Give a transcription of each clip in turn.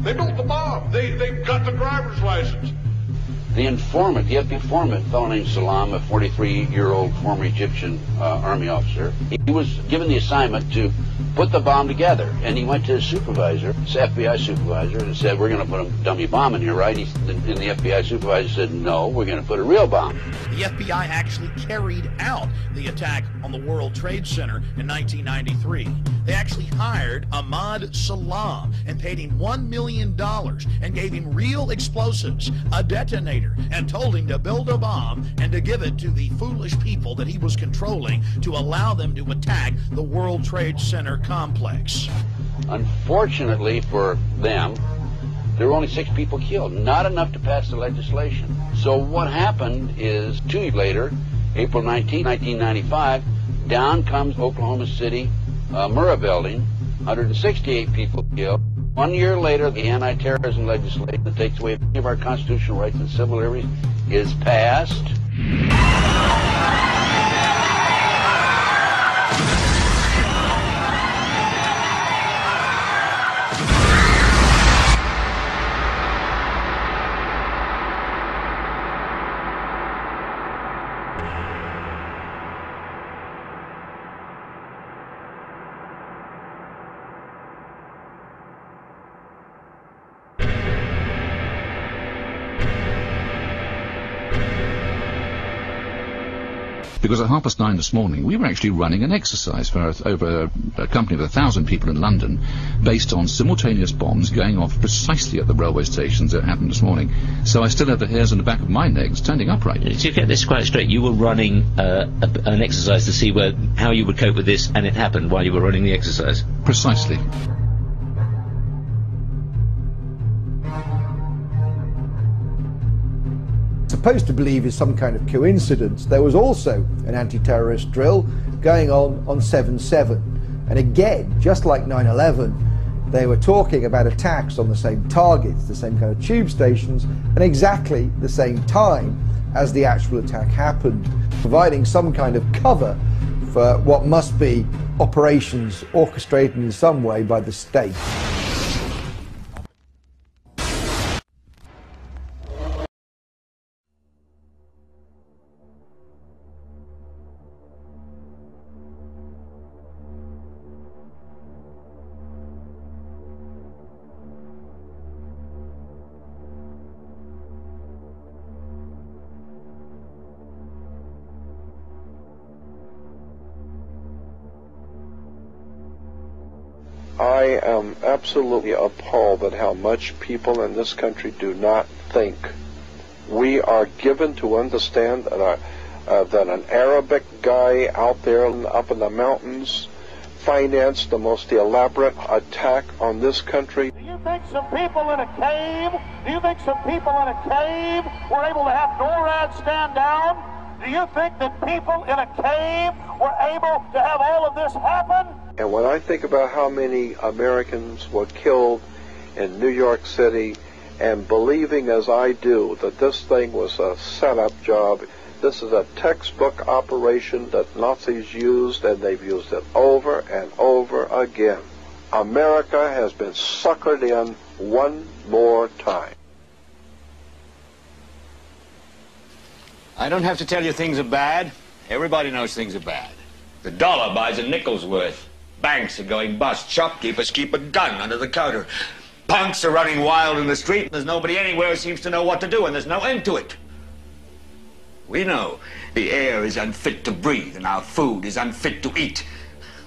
They built the bomb. They've got the driver's license. The informant, the FBI informant, a fellow named Salam, a 43-year-old former Egyptian army officer, he was given the assignment to put the bomb together. And he went to his supervisor, his FBI supervisor, and said, we're going to put a dummy bomb in here, right? And the FBI supervisor said, no, we're going to put a real bomb. The FBI actually carried out the attack on the World Trade Center in 1993. They actually hired Ahmad Salam and paid him $1 million and gave him real explosives, a detonator, and told him to build a bomb and to give it to the foolish people that he was controlling to allow them to attack the World Trade Center complex. Unfortunately for them, there were only 6 people killed, not enough to pass the legislation. So what happened is 2 years later, April 19, 1995, down comes Oklahoma City Murrah building, 168 people killed. 1 year later, the anti-terrorism legislation that takes away many of our constitutional rights and civil liberties is passed. Because at 9:30 this morning, we were actually running an exercise for over a company of 1,000 people in London, based on simultaneous bombs going off precisely at the railway stations that happened this morning. So I still have the hairs on the back of my neck standing upright. To get this quite straight, you were running an exercise to see how you would cope with this, and it happened while you were running the exercise? Precisely. Supposed to believe is some kind of coincidence, there was also an anti-terrorist drill going on 7/7. And again, just like 9/11, they were talking about attacks on the same targets, the same kind of tube stations, and exactly the same time as the actual attack happened, providing some kind of cover for what must be operations orchestrated in some way by the state. I am absolutely appalled at how much people in this country do not think. We are given to understand that, that an Arabic guy out there up in the mountains financed the most elaborate attack on this country. Do you think some people in a cave, were able to have NORAD stand down? Do you think that people in a cave were able to have all of this happen? And when I think about how many Americans were killed in New York City, and believing as I do that this thing was a setup job, this is a textbook operation that Nazis used, and they've used it over and over again. America has been suckered in one more time. I don't have to tell you things are bad. Everybody knows things are bad. The dollar buys a nickel's worth. Banks are going bust. Shopkeepers keep a gun under the counter. Punks are running wild in the street. There's nobody anywhere who seems to know what to do, and there's no end to it. We know the air is unfit to breathe, and our food is unfit to eat.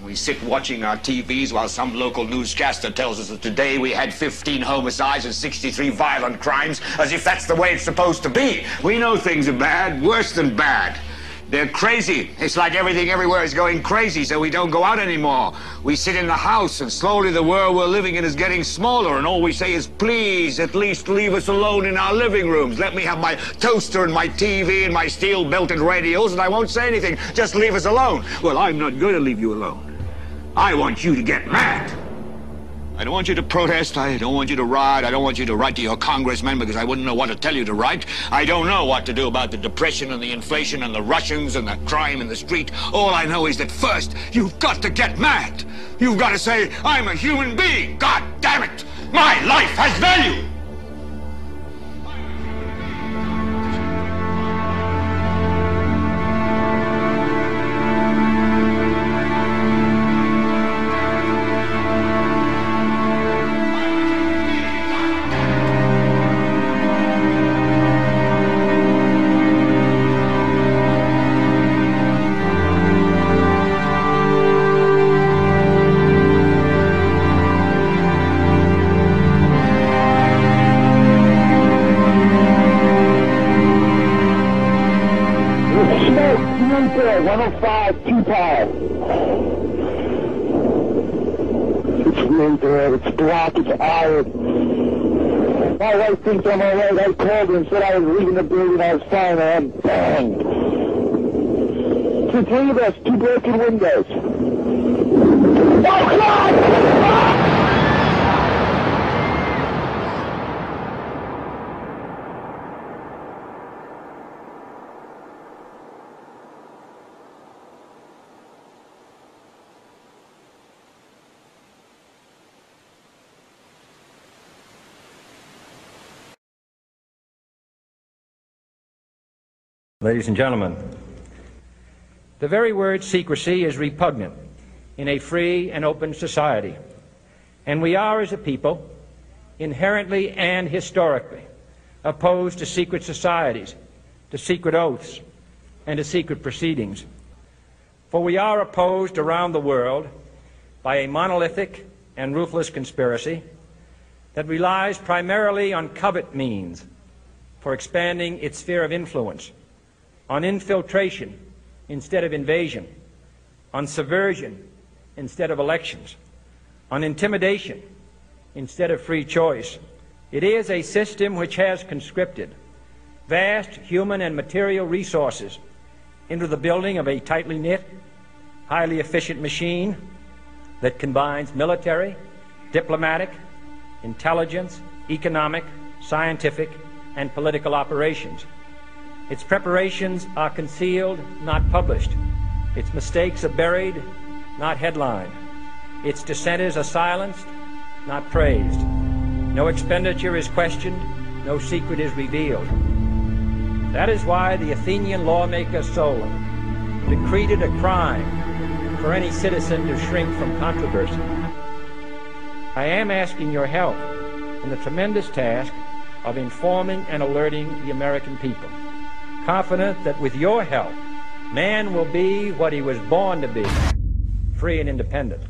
We sit watching our TVs while some local newscaster tells us that today we had 15 homicides and 63 violent crimes, as if that's the way it's supposed to be. We know things are bad, worse than bad. They're crazy. It's like everything everywhere is going crazy, so we don't go out anymore. We sit in the house, and slowly the world we're living in is getting smaller, and all we say is, please, at least leave us alone in our living rooms. Let me have my toaster and my TV and my steel-belted radios, and I won't say anything. Just leave us alone. Well, I'm not going to leave you alone. I want you to get mad. I don't want you to protest. I don't want you to riot. I don't want you to write to your congressman, because I wouldn't know what to tell you to write. I don't know what to do about the depression and the inflation and the Russians and the crime in the street. All I know is that first, you've got to get mad. You've got to say, I'm a human being. God damn it. My life life has value. There, 105, 2 power. It's really there, it's black, it's iron. My wife thinks I'm alright. I called her and said I was leaving the building, I was fine, and I'm banged. It's the 3 of us, 2 broken windows. Oh, God! Ladies and gentlemen, the very word secrecy is repugnant in a free and open society, and we are, as a people, inherently and historically opposed to secret societies, to secret oaths, and to secret proceedings. For we are opposed around the world by a monolithic and ruthless conspiracy that relies primarily on covert means for expanding its sphere of influence, on infiltration instead of invasion, on subversion instead of elections, on intimidation instead of free choice. It is a system which has conscripted vast human and material resources into the building of a tightly knit, highly efficient machine that combines military, diplomatic, intelligence, economic, scientific, and political operations. Its preparations are concealed, not published. Its mistakes are buried, not headlined. Its dissenters are silenced, not praised. No expenditure is questioned, no secret is revealed. That is why the Athenian lawmaker Solon decreed a crime for any citizen to shrink from controversy. I am asking your help in the tremendous task of informing and alerting the American people, confident that with your help, man will be what he was born to be, free and independent.